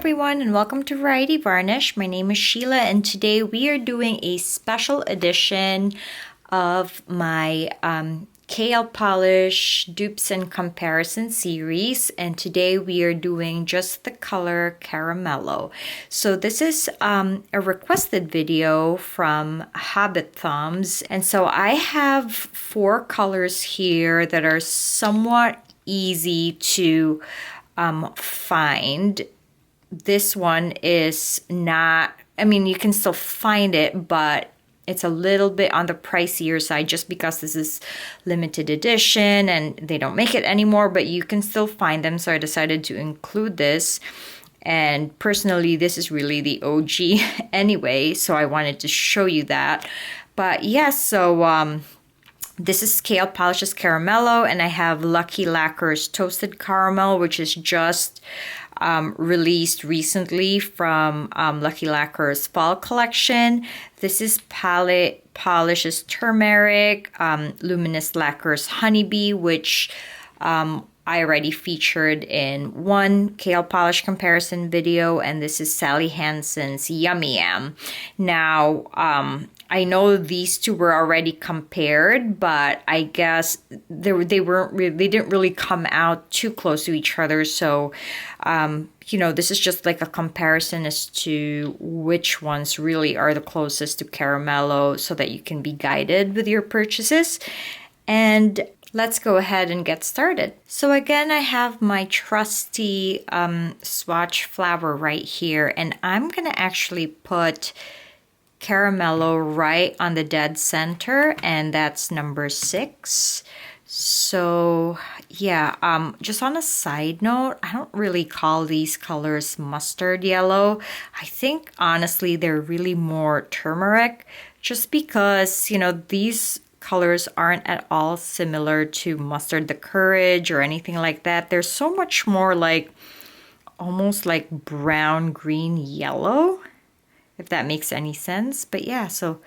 everyone and welcome to Variety Varnish. My name is Sheila and today we are doing a special edition of my KL Polish Dupes and Comparison series, and today we are doing just the color Caramello. So this is a requested video from Habit Thumbs, and so I have 4 colors here that are somewhat easy to find. This one is not, I mean, you can still find it, but it's a little bit on the pricier side just because this is limited edition and they don't make it anymore, but you can still find them. So I decided to include this. And personally, this is really the OG anyway, so I wanted to show you that. But yeah, so this is KL Polish's Caramello, and I have Lucki Lacquer's Toasted Caramel, which is just released recently from Lucki Lacquer's fall collection. This is Palate Polish's Turmeric, Luminist Lacquer's Honeybee, which I already featured in one KL Polish comparison video, and this is Sally Hansen's Yummy Yam. Now, I know these two were already compared, but I guess they didn't really come out too close to each other. So, you know, this is just like a comparison as to which ones really are the closest to Caramello so that you can be guided with your purchases. And let's go ahead and get started. So again, I have my trusty swatch flower right here, and I'm gonna actually put Caramello right on the dead center, and that's number 6. So yeah, just on a side note, I don't really call these colors mustard yellow. I think honestly they're really more turmeric, just because, you know, these colors aren't at all similar to Mustard the Courage or anything like that. They're so much more like almost like brown, green, yellow, if that makes any sense. But yeah, so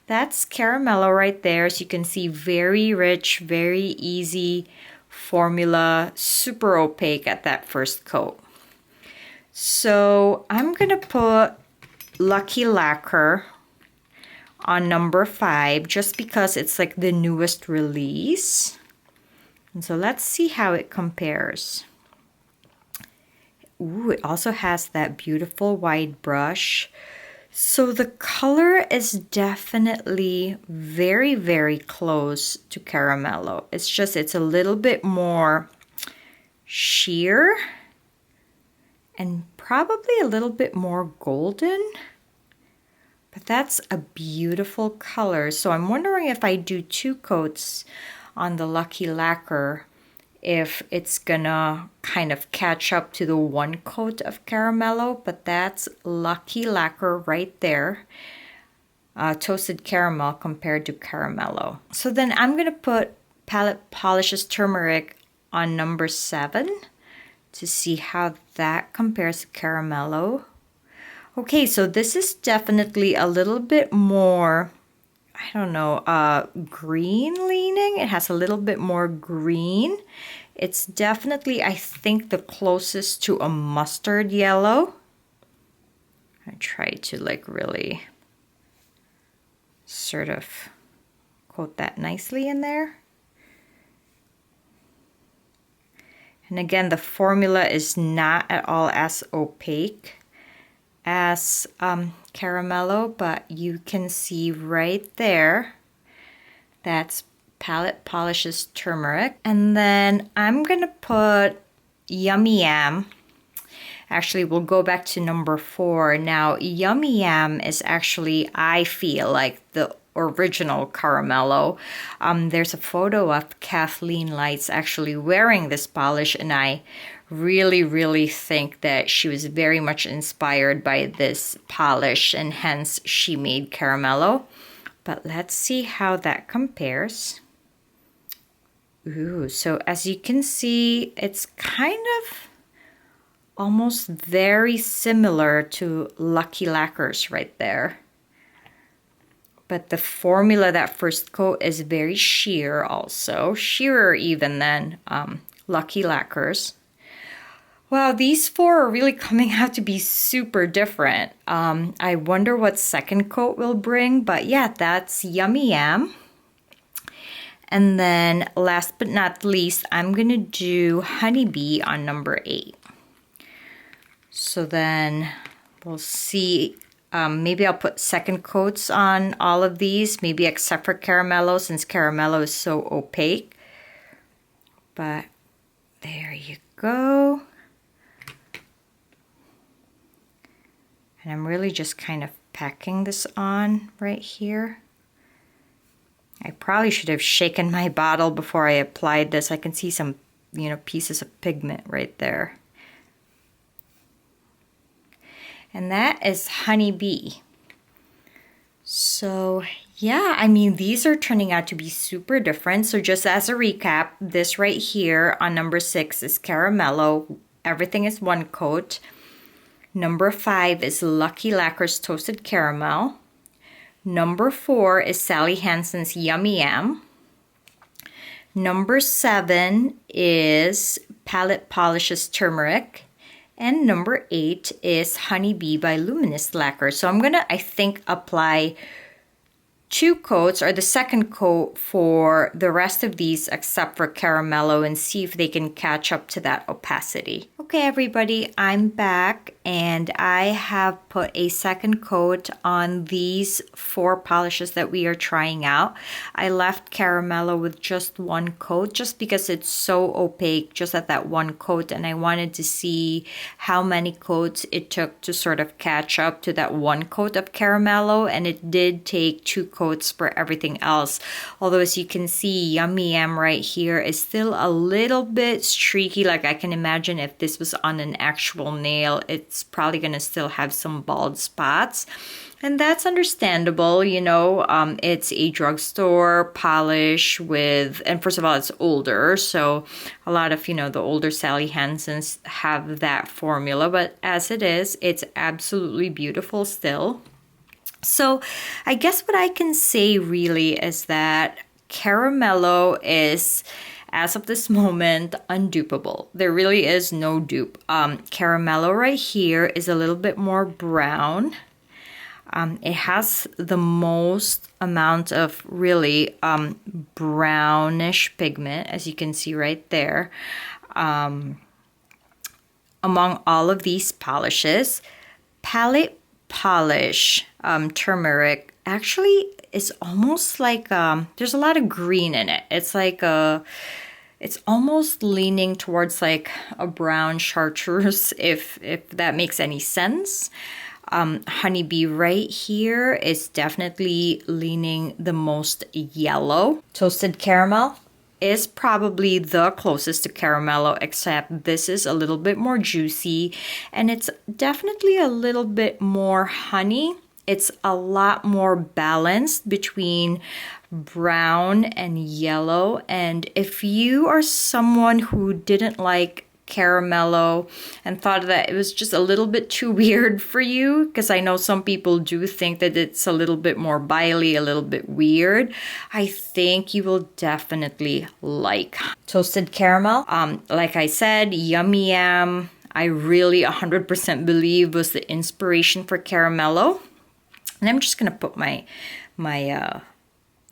that's Caramello right there. So you can see very rich, very easy formula, super opaque at that first coat. So I'm gonna put Lucki Lacquer on number 5 just because it's like the newest release. And so let's see how it compares. Ooh, it also has that beautiful wide brush. So the color is definitely very, very close to Caramello. It's just, it's a little bit more sheer and probably a little bit more golden. But that's a beautiful color. So I'm wondering if I do 2 coats on the Lucki Lacquer, if it's gonna kind of catch up to the 1 coat of Caramello. But that's Lucki Lacquer right there. Toasted caramel compared to Caramello. So then I'm gonna put Palate Polish's Turmeric on number 7 to see how that compares to Caramello. Okay, so this is definitely a little bit more, I don't know, green leaning. It has a little bit more green. It's definitely, I think, the closest to a mustard yellow. I try to like really sort of coat that nicely in there. And again, the formula is not at all as opaque as Caramello, but you can see right there, that's Palate Polish's Turmeric. And then I'm gonna put Yummy Yam. Actually, we'll go back to number 4. Now, Yummy Yam is actually, I feel like, the original Caramello. There's a photo of Kathleen Lights actually wearing this polish, and I really think that she was very much inspired by this polish, and hence she made Caramello. But let's see how that compares. Ooh, so as you can see, it's kind of almost very similar to Lucki Lacquer's right there. But the formula, that first coat, is very sheer also. Sheerer even than Lucki Lacquer's. Wow, these four are really coming out to be super different. I wonder what second coat will bring, but yeah, that's Yummy Yam. And then last but not least, I'm gonna do Honeybee on number 8. So then we'll see, maybe I'll put second coats on all of these, maybe except for Caramello, since Caramello is so opaque. But there you go. And I'm really just kind of packing this on right here. I probably should have shaken my bottle before I applied this. I can see some, pieces of pigment right there. And that is Honeybee. So yeah, I mean, these are turning out to be super different. So just as a recap, this right here on number 6 is Caramello. Everything is one coat. Number 5 is Lucki Lacquer's Toasted Caramel. Number 4 is Sally Hansen's Yummy Yam. Number 7 is Palate Polish's Turmeric. And number 8 is Honeybee by Luminist Lacquer. So I'm gonna, I think, apply 2 coats or the second coat for the rest of these except for Caramello and see if they can catch up to that opacity. Okay, everybody, I'm back and I have put a second coat on these 4 polishes that we are trying out. I left Caramello with just 1 coat just because it's so opaque just at that 1 coat, and I wanted to see how many coats it took to sort of catch up to that 1 coat of Caramello, and it did take 2 coats for everything else. Although as you can see, Yummy Yam right here is still a little bit streaky. Like I can imagine if this was on an actual nail, it's probably gonna still have some bald spots. And that's understandable, it's a drugstore polish with, and first of all, it's older. So a lot of, the older Sally Hansens have that formula, but as it is, it's absolutely beautiful still. So I guess what I can say really is that Caramello is, as of this moment, undupable. There really is no dupe. Caramello right here is a little bit more brown. It has the most amount of really brownish pigment, as you can see right there. Among all of these polishes, Palette Polish Turmeric actually is almost like there's a lot of green in it. It's like it's almost leaning towards like a brown chartreuse, if that makes any sense. Honeybee right here is definitely leaning the most yellow. Toasted Caramel is probably the closest to Caramello, except this is a little bit more juicy and it's definitely a little bit more honey. It's a lot more balanced between brown and yellow. And if you are someone who didn't like Caramello and thought that it was just a little bit too weird for you, because I know some people do think that it's a little bit more biley, a little bit weird, I think you will definitely like Toasted Caramel. Like I said, Yummy Yam, I really 100% believe was the inspiration for Caramello. And I'm just gonna put my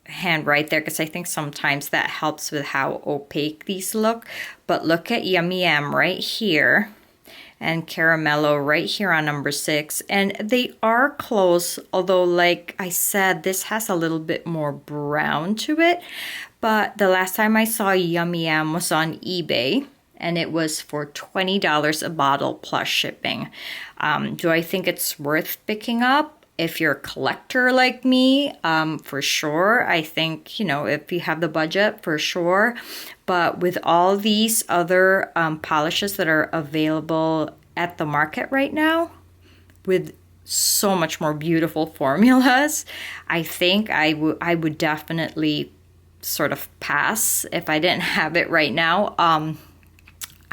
hand right there because I think sometimes that helps with how opaque these look. But look at Yummy Yam right here and Caramello right here on number 6, and they are close, although like I said, this has a little bit more brown to it. But the last time I saw Yummy Yam was on eBay and it was for $20 a bottle plus shipping. Do I think it's worth picking up? If you're a collector like me, for sure. I think, if you have the budget, for sure. But with all these other polishes that are available at the market right now, with so much more beautiful formulas, I think I would definitely sort of pass if I didn't have it right now.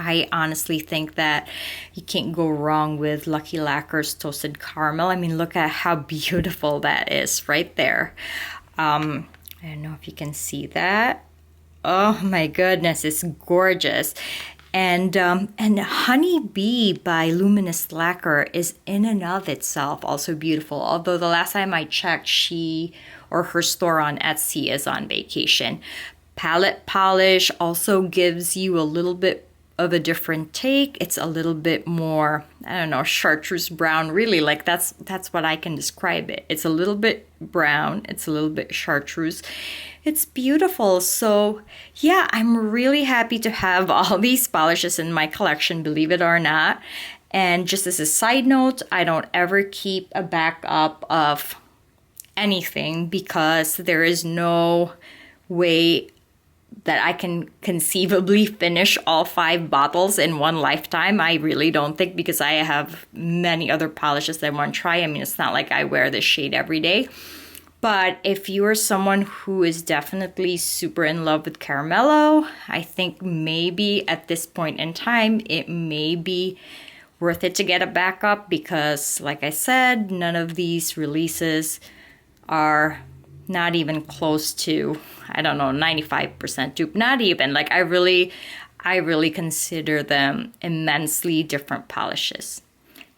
I honestly think that you can't go wrong with Lucki Lacquer's Toasted Caramel. I mean, look at how beautiful that is right there. I don't know if you can see that. Oh my goodness, it's gorgeous. And Honey Bee by Luminist Lacquer is in and of itself also beautiful. Although the last time I checked, she or her store on Etsy is on vacation. Palette polish also gives you a little bit of a different take. It's a little bit more, I don't know, chartreuse brown. Really, like that's what I can describe it. It's a little bit brown. It's a little bit chartreuse. It's beautiful. So yeah, I'm really happy to have all these polishes in my collection, believe it or not. And just as a side note, I don't ever keep a backup of anything because there is no way that I can conceivably finish all 5 bottles in one lifetime. I really don't think, because I have many other polishes that I want to try. I mean, it's not like I wear this shade every day. But if you are someone who is definitely super in love with Caramello, I think maybe at this point in time, it may be worth it to get a backup because, like I said, none of these releases are not even close to, I don't know, 95% dupe. Not even. Like, I really consider them immensely different polishes.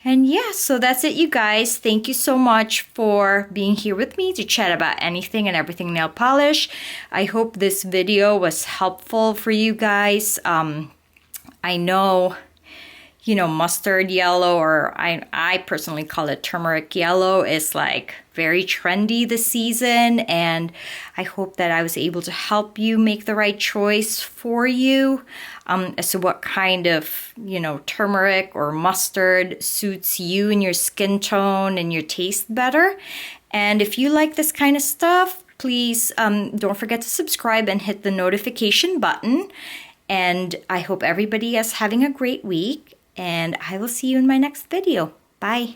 And yeah, so that's it, you guys. Thank you so much for being here with me to chat about anything and everything nail polish. I hope this video was helpful for you guys. I know, you know, mustard yellow, or I personally call it turmeric yellow, is like very trendy this season, and I hope that I was able to help you make the right choice for you as to what kind of, you know, turmeric or mustard suits you and your skin tone and your taste better. And if you like this kind of stuff, please don't forget to subscribe and hit the notification button. And I hope everybody is having a great week, and I will see you in my next video. Bye.